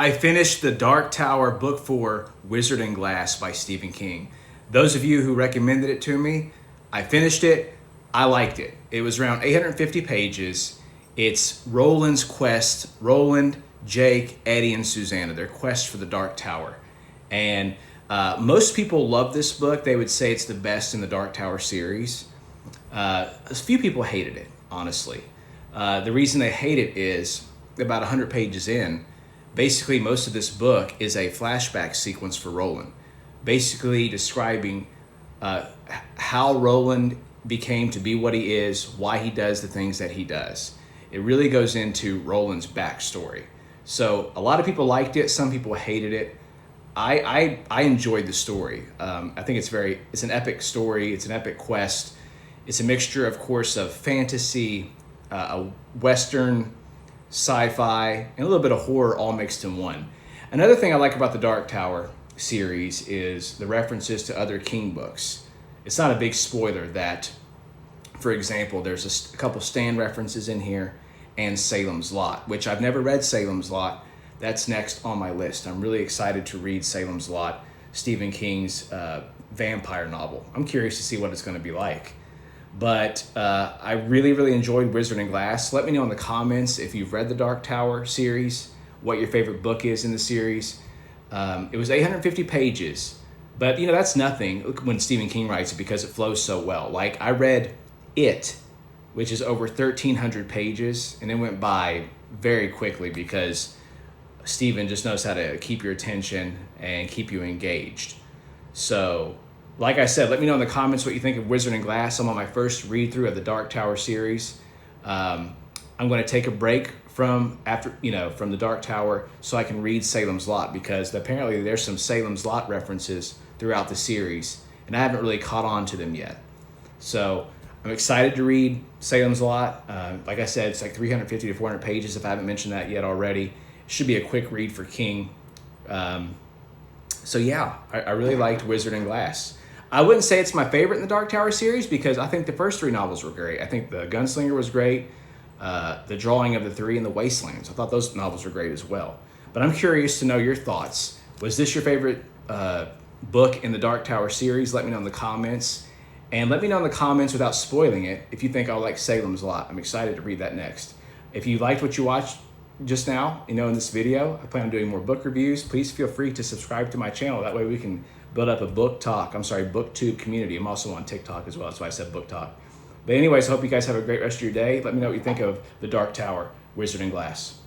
I finished The Dark Tower, Book 4, Wizard and Glass by Stephen King. Those of you who recommended it to me, I finished it. I liked it. It was around 850 pages. It's Roland's quest, Roland, Jake, Eddie, and Susanna, their quest for the Dark Tower. And most people love this book. They would say it's the best in the Dark Tower series. A few people hated it, honestly. The reason they hate it is about 100 pages in, basically most of this book is a flashback sequence for Roland, basically describing how Roland became to be what he is, why he does the things that he does. It really goes into Roland's backstory. So a lot of people liked it, some people hated it. I enjoyed the story. I think it's an epic story, it's an epic quest. It's a mixture, of course, of fantasy, a Western, sci-fi, and a little bit of horror all mixed in one. Another thing I like about the Dark Tower series is the references to other King books. It's not a big spoiler that, for example, there's a couple Stan references in here and Salem's Lot, which I've never read Salem's Lot. That's next on my list. I'm really excited to read Salem's Lot, Stephen King's vampire novel. I'm curious to see what it's going to be like. But I really, really enjoyed Wizard and Glass. Let me know in the comments if you've read the Dark Tower series, what your favorite book is in the series. It was 850 pages, but that's nothing when Stephen King writes it because it flows so well. Like I read It, which is over 1,300 pages, and it went by very quickly because Stephen just knows how to keep your attention and keep you engaged. So, like I said, let me know in the comments what you think of Wizard and Glass. I'm on my first read through of the Dark Tower series. I'm going to take a break from the Dark Tower so I can read Salem's Lot, because apparently there's some Salem's Lot references throughout the series, and I haven't really caught on to them yet. So I'm excited to read Salem's Lot. Like I said, it's like 350 to 400 pages if I haven't mentioned that yet already. It should be a quick read for King. So yeah, I really liked Wizard and Glass. I wouldn't say it's my favorite in the Dark Tower series because I think the first three novels were great. I think The Gunslinger was great, The Drawing of the Three, and The Wastelands. I thought those novels were great as well. But I'm curious to know your thoughts. Was this your favorite book in the Dark Tower series? Let me know in the comments. And let me know in the comments without spoiling it if you think I'll like Salem's Lot. I'm excited to read that next. If you liked what you watched just now, in this video, I plan on doing more book reviews. Please feel free to subscribe to my channel. That way we can build up a BookTube community. I'm also on TikTok as well. That's why I said Book Talk. But anyways, I hope you guys have a great rest of your day. Let me know what you think of the Dark Tower, Wizard and Glass.